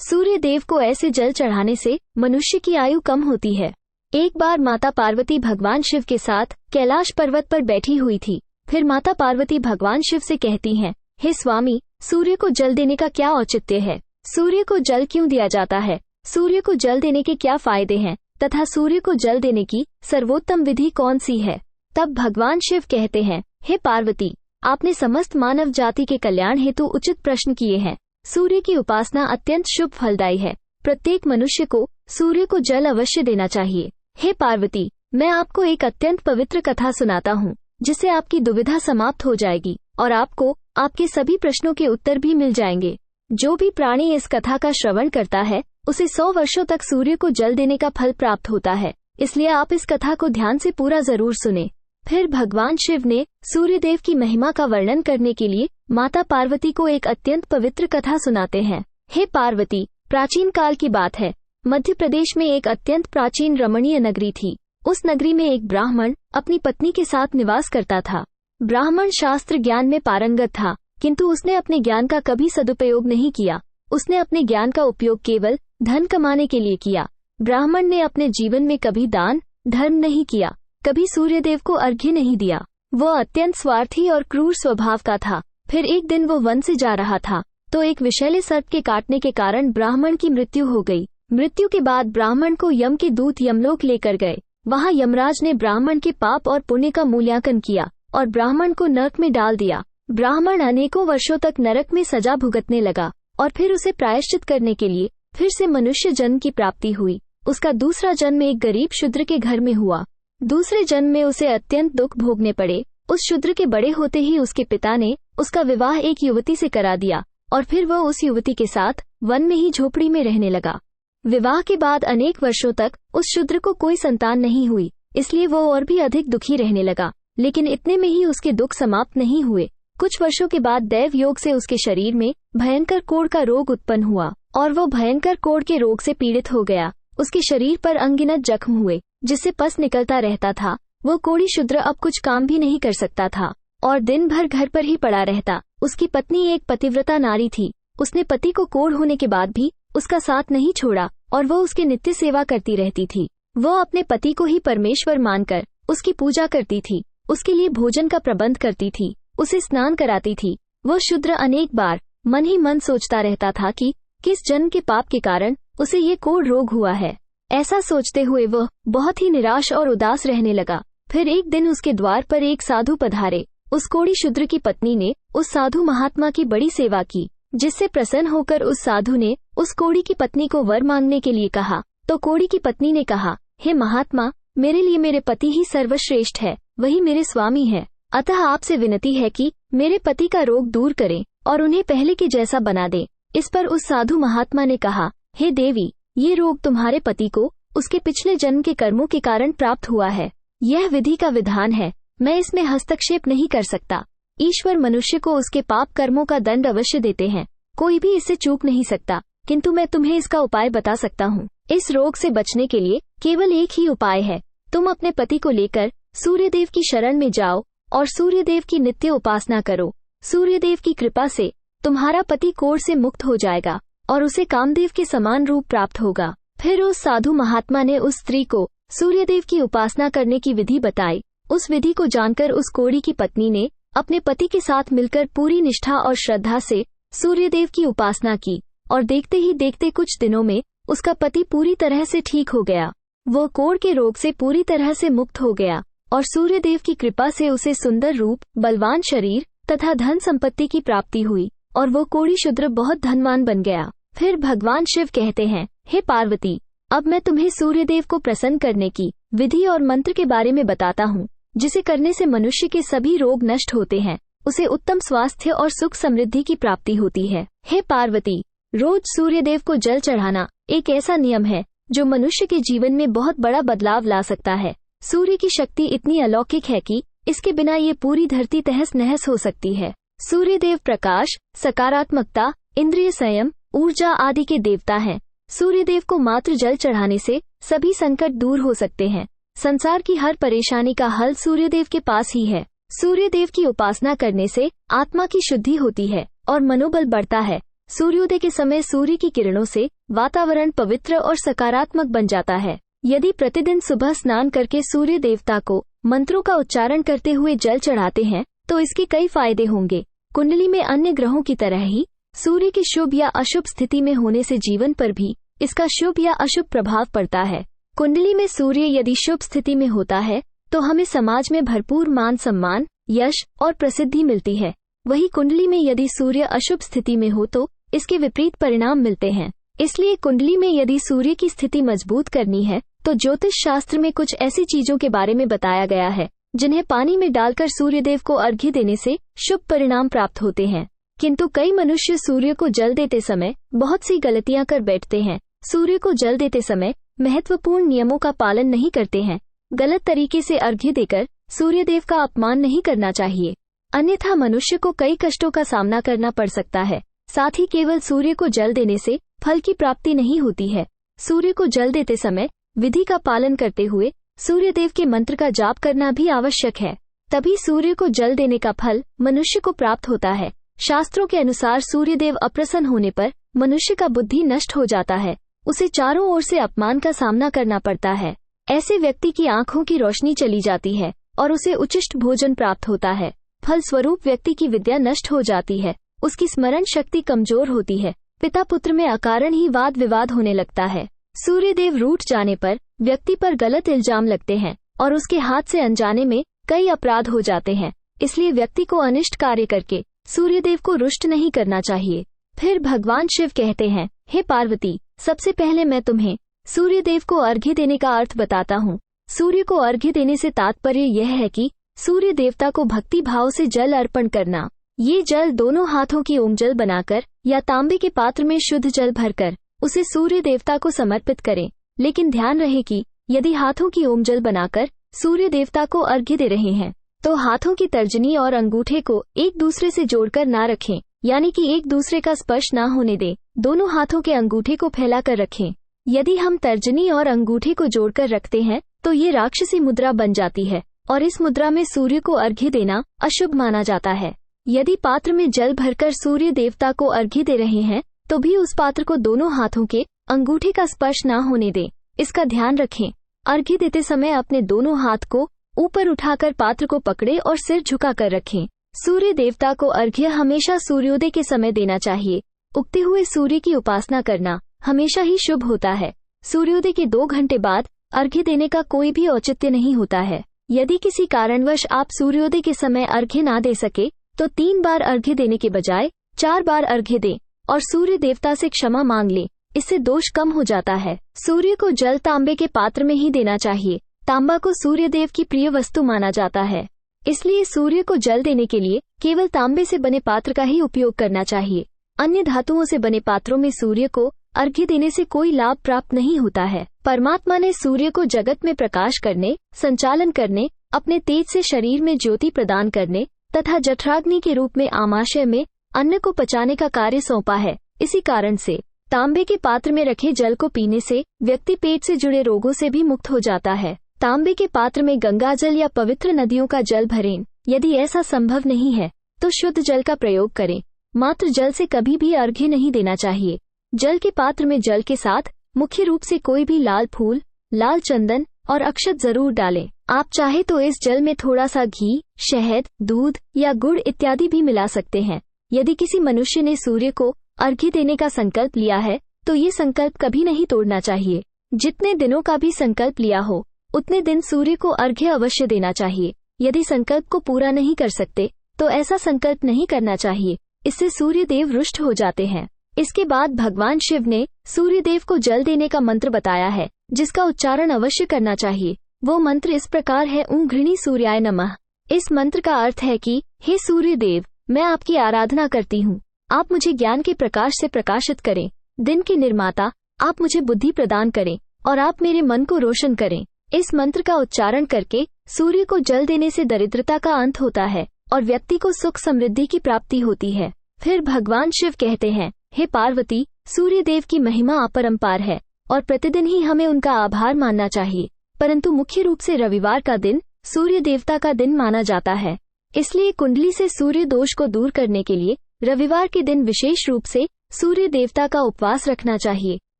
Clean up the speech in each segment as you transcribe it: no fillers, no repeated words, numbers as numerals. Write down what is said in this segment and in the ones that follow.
सूर्य देव को ऐसे जल चढ़ाने से मनुष्य की आयु कम होती है। एक बार माता पार्वती भगवान शिव के साथ कैलाश पर्वत पर बैठी हुई थी। फिर माता पार्वती भगवान शिव से कहती हैं, हे स्वामी, सूर्य को जल देने का क्या औचित्य है? सूर्य को जल क्यों दिया जाता है? सूर्य को जल देने के क्या फायदे हैं तथा सूर्य को जल देने की सर्वोत्तम विधि कौन सी है? तब भगवान शिव कहते हैं, हे पार्वती, आपने समस्त मानव जाति के कल्याण हेतु उचित प्रश्न किए हैं। सूर्य की उपासना अत्यंत शुभ फलदायी है। प्रत्येक मनुष्य को सूर्य को जल अवश्य देना चाहिए। हे पार्वती, मैं आपको एक अत्यंत पवित्र कथा सुनाता हूँ, जिससे आपकी दुविधा समाप्त हो जाएगी और आपको आपके सभी प्रश्नों के उत्तर भी मिल जाएंगे। जो भी प्राणी इस कथा का श्रवण करता है, उसे 100 वर्षों तक सूर्य को जल देने का फल प्राप्त होता है। इसलिए आप इस कथा को ध्यान से पूरा जरूर सुने। फिर भगवान शिव ने सूर्यदेव की महिमा का वर्णन करने के लिए माता पार्वती को एक अत्यंत पवित्र कथा सुनाते हैं। हे पार्वती, प्राचीन काल की बात है। मध्य प्रदेश में एक अत्यंत प्राचीन रमणीय नगरी थी। उस नगरी में एक ब्राह्मण अपनी पत्नी के साथ निवास करता था। ब्राह्मण शास्त्र ज्ञान में पारंगत था, किंतु उसने अपने ज्ञान का कभी सदुपयोग नहीं किया। उसने अपने ज्ञान का उपयोग केवल धन कमाने के लिए किया। ब्राह्मण ने अपने जीवन में कभी दान धर्म नहीं किया, कभी सूर्यदेव को अर्घ्य नहीं दिया। वो अत्यंत स्वार्थी और क्रूर स्वभाव का था। फिर एक दिन वो वन से जा रहा था तो एक विषैले सर्प के काटने के कारण ब्राह्मण की मृत्यु हो गई। मृत्यु के बाद ब्राह्मण को यम के दूत यमलोक लेकर गए। वहाँ यमराज ने ब्राह्मण के पाप और पुण्य का मूल्यांकन किया और ब्राह्मण को नरक में डाल दिया। ब्राह्मण अनेकों वर्षों तक नरक में सजा भुगतने लगा और फिर उसे प्रायश्चित करने के लिए फिर से मनुष्य जन्म की प्राप्ति हुई। उसका दूसरा जन्म एक गरीब शूद्र के घर में हुआ। दूसरे जन्म में उसे अत्यंत दुख भोगने पड़े। उस शूद्र के बड़े होते ही उसके पिता ने उसका विवाह एक युवती से करा दिया और फिर वह उस युवती के साथ वन में ही झोपड़ी में रहने लगा। विवाह के बाद अनेक वर्षों तक उस शूद्र को कोई संतान नहीं हुई, इसलिए वो और भी अधिक दुखी रहने लगा। लेकिन इतने में ही उसके दुख समाप्त नहीं हुए। कुछ वर्षों के बाद दैव योग से उसके शरीर में भयंकर कोढ़ का रोग उत्पन्न हुआ और वो भयंकर कोढ़ के रोग से पीड़ित हो गया। उसके शरीर पर अनगिनत जख्म हुए, जिससे पस निकलता रहता था। वो कोढ़ी शूद्र अब कुछ काम भी नहीं कर सकता था और दिन भर घर पर ही पड़ा रहता। उसकी पत्नी एक पतिव्रता नारी थी। उसने पति को कोढ़ होने के बाद भी उसका साथ नहीं छोड़ा और वो उसकी नित्य सेवा करती रहती थी। वो अपने पति को ही परमेश्वर मानकर उसकी पूजा करती थी, उसके लिए भोजन का प्रबंध करती थी, उसे स्नान कराती थी। वो शूद्र अनेक बार मन ही मन सोचता रहता था कि किस जन्म के पाप के कारण उसे ये कोढ़ रोग हुआ है। ऐसा सोचते हुए वह बहुत ही निराश और उदास रहने लगा। फिर एक दिन उसके द्वार पर एक साधु पधारे। उस कोढ़ी शूद्र की पत्नी ने उस साधु महात्मा की बड़ी सेवा की, जिससे प्रसन्न होकर उस साधु ने उस कोढ़ी की पत्नी को वर मांगने के लिए कहा। तो कोढ़ी की पत्नी ने कहा, हे महात्मा, मेरे लिए मेरे पति ही सर्वश्रेष्ठ है, वही मेरे स्वामी है। अतः आपसे विनती है कि मेरे पति का रोग दूर करें और उन्हें पहले के जैसा बना दें। इस पर उस साधु महात्मा ने कहा, हे देवी, ये रोग तुम्हारे पति को उसके पिछले जन्म के कर्मों के कारण प्राप्त हुआ है। यह विधि का विधान है, मैं इसमें हस्तक्षेप नहीं कर सकता। ईश्वर मनुष्य को उसके पाप कर्मों का दंड अवश्य देते हैं, कोई भी इससे चूक नहीं सकता, किंतु मैं तुम्हें इसका उपाय बता सकता हूँ। इस रोग से बचने के लिए केवल एक ही उपाय है। तुम अपने पति को लेकर सूर्यदेव की शरण में जाओ और सूर्यदेव की नित्य उपासना करो। सूर्यदेव की कृपा से तुम्हारा पति कोढ़ से मुक्त हो जाएगा और उसे कामदेव के समान रूप प्राप्त होगा। फिर उस साधु महात्मा ने उस स्त्री को सूर्यदेव की उपासना करने की विधि बताई। उस विधि को जानकर उस कोढ़ी की पत्नी ने अपने पति के साथ मिलकर पूरी निष्ठा और श्रद्धा से सूर्यदेव की उपासना की और देखते ही देखते कुछ दिनों में उसका पति पूरी तरह से ठीक हो गया। वो कोढ़ के रोग से पूरी तरह से मुक्त हो गया और सूर्यदेव की कृपा से उसे सुंदर रूप, बलवान शरीर तथा धन संपत्ति की प्राप्ति हुई और वो कोढ़ी शूद्र बहुत धनवान बन गया। फिर भगवान शिव कहते हैं, हे पार्वती, अब मैं तुम्हें सूर्यदेव को प्रसन्न करने की विधि और मंत्र के बारे में बताता हूँ, जिसे करने से मनुष्य के सभी रोग नष्ट होते हैं, उसे उत्तम स्वास्थ्य और सुख समृद्धि की प्राप्ति होती है। हे पार्वती, रोज सूर्यदेव को जल चढ़ाना एक ऐसा नियम है जो मनुष्य के जीवन में बहुत बड़ा बदलाव ला सकता है। सूर्य की शक्ति इतनी अलौकिक है कि इसके बिना ये पूरी धरती तहस नहस हो सकती है। सूर्यदेव प्रकाश, सकारात्मकता, इंद्रिय संयम, ऊर्जा आदि के देवता हैं। सूर्यदेव को मात्र जल चढ़ाने से सभी संकट दूर हो सकते हैं। संसार की हर परेशानी का हल सूर्यदेव के पास ही है। सूर्यदेव की उपासना करने से आत्मा की शुद्धि होती है और मनोबल बढ़ता है। सूर्योदय के समय सूर्य की किरणों से वातावरण पवित्र और सकारात्मक बन जाता है। यदि प्रतिदिन सुबह स्नान करके सूर्य देवता को मंत्रों का उच्चारण करते हुए जल चढ़ाते हैं तो इसके कई फायदे होंगे। कुंडली में अन्य ग्रहों की तरह ही सूर्य की शुभ या अशुभ स्थिति में होने से जीवन पर भी इसका शुभ या अशुभ प्रभाव पड़ता है। कुंडली में सूर्य यदि शुभ स्थिति में होता है तो हमें समाज में भरपूर मान सम्मान, यश और प्रसिद्धि मिलती है। वही कुंडली में यदि सूर्य अशुभ स्थिति में हो तो इसके विपरीत परिणाम मिलते हैं। इसलिए कुंडली में यदि सूर्य की स्थिति मजबूत करनी है तो ज्योतिष शास्त्र में कुछ ऐसी चीजों के बारे में बताया गया है जिन्हें पानी में डालकर सूर्यदेव को अर्घ्य देने से शुभ परिणाम प्राप्त होते हैं। किंतु कई मनुष्य सूर्य को जल देते समय बहुत सी गलतियां कर बैठते हैं। सूर्य को जल देते समय महत्वपूर्ण नियमों का पालन नहीं करते हैं। गलत तरीके से अर्घ्य देकर सूर्यदेव का अपमान नहीं करना चाहिए, अन्यथा मनुष्य को कई कष्टों का सामना करना पड़ सकता है। साथ ही केवल सूर्य को जल देने से फल की प्राप्ति नहीं होती है। सूर्य को जल देते समय विधि का पालन करते हुए सूर्यदेव के मंत्र का जाप करना भी आवश्यक है, तभी सूर्य को जल देने का फल मनुष्य को प्राप्त होता है। शास्त्रों के अनुसार सूर्यदेव अप्रसन्न होने पर मनुष्य का बुद्धि नष्ट हो जाता है, उसे चारों ओर से अपमान का सामना करना पड़ता है। ऐसे व्यक्ति की आंखों की रोशनी चली जाती है और उसे उचिष्ट भोजन प्राप्त होता है। फल स्वरूप व्यक्ति की विद्या नष्ट हो जाती है, उसकी स्मरण शक्ति कमजोर होती है, पिता पुत्र में अकारण ही वाद विवाद होने लगता है। सूर्यदेव रूठ जाने पर व्यक्ति पर गलत इल्जाम लगते हैं और उसके हाथ से अनजाने में कई अपराध हो जाते हैं। इसलिए व्यक्ति को अनिष्ट कार्य करके सूर्यदेव को रुष्ट नहीं करना चाहिए। फिर भगवान शिव कहते हैं, हे पार्वती, सबसे पहले मैं तुम्हें सूर्यदेव को अर्घ्य देने का अर्थ बताता हूँ। सूर्य को अर्घ्य देने से तात्पर्य यह है कि सूर्य देवता को भक्ति भाव से जल अर्पण करना। ये जल दोनों हाथों की ओम जल बनाकर या तांबे के पात्र में शुद्ध जल भरकर उसे सूर्य देवता को समर्पित करें। लेकिन ध्यान रहे कि यदि हाथों की ओम जल बनाकर सूर्य देवता को अर्घ्य दे रहे हैं तो हाथों की तर्जनी और अंगूठे को एक दूसरे से जोड़कर ना रखें, यानी कि एक दूसरे का स्पर्श ना होने दें। दोनों हाथों के अंगूठे को फैलाकर रखें। यदि हम तर्जनी और अंगूठे को जोड़कर रखते हैं तो ये राक्षसी मुद्रा बन जाती है और इस मुद्रा में सूर्य को अर्घ्य देना अशुभ माना जाता है। यदि पात्र में जल भरकर सूर्य देवता को अर्घ्य दे रहे हैं तो भी उस पात्र को दोनों हाथों के अंगूठे का स्पर्श ना होने दें, इसका ध्यान रखें। अर्घ्य देते समय अपने दोनों हाथ को ऊपर उठाकर पात्र को पकड़े और सिर झुकाकर रखें। सूर्य देवता को अर्घ्य हमेशा सूर्योदय के समय देना चाहिए। उगते हुए सूर्य की उपासना करना हमेशा ही शुभ होता है। सूर्योदय के 2 घंटे बाद अर्घ्य देने का कोई भी औचित्य नहीं होता है। यदि किसी कारणवश आप सूर्योदय के समय अर्घ्य ना दे सके तो 3 बार अर्घ्य देने के बजाय 4 बार अर्घ्य दें और सूर्य देवता से क्षमा मांग लें, इससे दोष कम हो जाता है। सूर्य को जल तांबे के पात्र में ही देना चाहिए। तांबा को सूर्य देव की प्रिय वस्तु माना जाता है, इसलिए सूर्य को जल देने के लिए केवल तांबे से बने पात्र का ही उपयोग करना चाहिए। अन्य धातुओं से बने पात्रों में सूर्य को अर्घ्य देने से कोई लाभ प्राप्त नहीं होता है। परमात्मा ने सूर्य को जगत में प्रकाश करने, संचालन करने, अपने तेज से शरीर में ज्योति प्रदान करने तथा जठराग्नि के रूप में आमाशय में अन्न को पचाने का कार्य सौंपा है। इसी कारण से तांबे के पात्र में रखे जल को पीने से व्यक्ति पेट से जुड़े रोगों से भी मुक्त हो जाता है। तांबे के पात्र में गंगा जल या पवित्र नदियों का जल भरें। यदि ऐसा संभव नहीं है तो शुद्ध जल का प्रयोग करें। मात्र जल से कभी भी अर्घ्य नहीं देना चाहिए। जल के पात्र में जल के साथ मुख्य रूप से कोई भी लाल फूल, लाल चंदन और अक्षत जरूर डालें। आप चाहे तो इस जल में थोड़ा सा घी, शहद, दूध या गुड़ इत्यादि भी मिला सकते हैं। यदि किसी मनुष्य ने सूर्य को अर्घ्य देने का संकल्प लिया है तो ये संकल्प कभी नहीं तोड़ना चाहिए। जितने दिनों का भी संकल्प लिया हो उतने दिन सूर्य को अर्घ्य अवश्य देना चाहिए। यदि संकल्प को पूरा नहीं कर सकते तो ऐसा संकल्प नहीं करना चाहिए, इससे सूर्य देव रुष्ट हो जाते हैं। इसके बाद भगवान शिव ने सूर्य देव को जल देने का मंत्र बताया है जिसका उच्चारण अवश्य करना चाहिए। वो मंत्र इस प्रकार है, ओम घृणी सूर्याय नमः। इस मंत्र का अर्थ है कि हे सूर्य देव, मैं आपकी आराधना करती हूँ। आप मुझे ज्ञान के प्रकाश से प्रकाशित करें। दिन के निर्माता, आप मुझे बुद्धि प्रदान करें और आप मेरे मन को रोशन करें। इस मंत्र का उच्चारण करके सूर्य को जल देने से दरिद्रता का अंत होता है और व्यक्ति को सुख समृद्धि की प्राप्ति होती है। फिर भगवान शिव कहते हैं, हे पार्वती, सूर्य देव की महिमा अपरंपार है और प्रतिदिन ही हमें उनका आभार मानना चाहिए, परंतु मुख्य रूप से रविवार का दिन सूर्य देवता का दिन माना जाता है। इसलिए कुंडली से सूर्य दोष को दूर करने के लिए रविवार के दिन विशेष रूप से सूर्य देवता का उपवास रखना चाहिए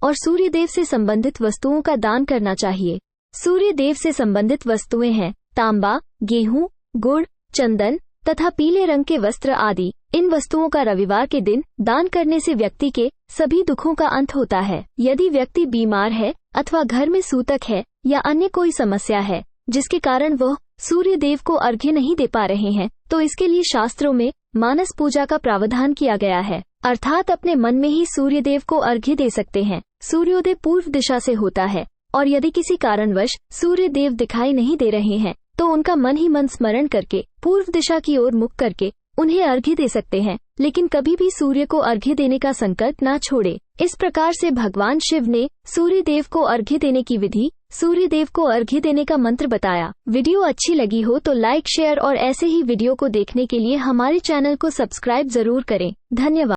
और सूर्य देव से संबंधित वस्तुओं का दान करना चाहिए। सूर्य देव से संबंधित वस्तुएं हैं तांबा, गेहूं, गुड़, चंदन तथा पीले रंग के वस्त्र आदि। इन वस्तुओं का रविवार के दिन दान करने से व्यक्ति के सभी दुखों का अंत होता है। यदि व्यक्ति बीमार है अथवा घर में सूतक है या अन्य कोई समस्या है जिसके कारण वह सूर्य देव को अर्घ्य नहीं दे पा रहे हैं, तो इसके लिए शास्त्रों में मानस पूजा का प्रावधान किया गया है, अर्थात अपने मन में ही सूर्य देव को अर्घ्य दे सकते हैं। सूर्योदय पूर्व दिशा से होता है और यदि किसी कारणवश सूर्य देव दिखाई नहीं दे रहे हैं तो उनका मन ही मन स्मरण करके पूर्व दिशा की ओर मुख करके उन्हें अर्घ्य दे सकते हैं, लेकिन कभी भी सूर्य को अर्घ्य देने का संकल्प ना छोड़े। इस प्रकार से भगवान शिव ने सूर्य देव को अर्घ्य देने की विधि, सूर्य देव को अर्घ्य देने का मंत्र बताया। वीडियो अच्छी लगी हो तो लाइक, शेयर और ऐसे ही वीडियो को देखने के लिए हमारे चैनल को सब्सक्राइब जरूर करें। धन्यवाद।